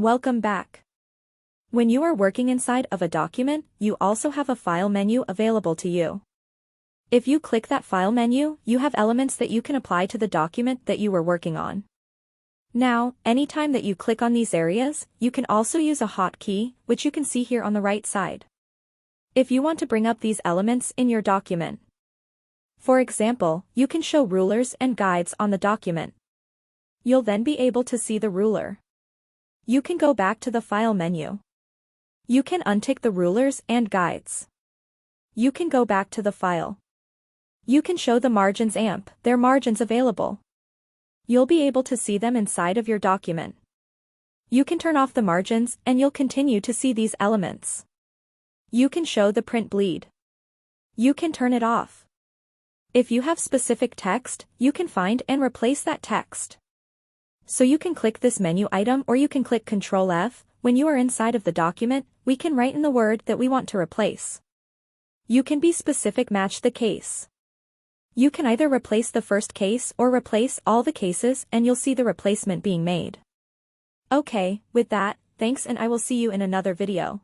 Welcome back. When you are working inside of a document, you also have a file menu available to you. If you click that file menu, you have elements that you can apply to the document that you were working on. Now, anytime that you click on these areas, you can also use a hotkey, which you can see here on the right side. If you want to bring up these elements in your document. For example, you can show rulers and guides on the document. You'll then be able to see the ruler. You can go back to the file menu. You can untick the rulers and guides. You can go back to the file. You can show the margins and their margins available. You'll be able to see them inside of your document. You can turn off the margins and you'll continue to see these elements. You can show the print bleed. You can turn it off. If you have specific text, you can find and replace that text. So you can click this menu item or you can click Ctrl F. When you are inside of the document, we can write in the word that we want to replace. You can be specific, match the case. You can either replace the first case or replace all the cases and you'll see the replacement being made. Okay, with that, thanks and I will see you in another video.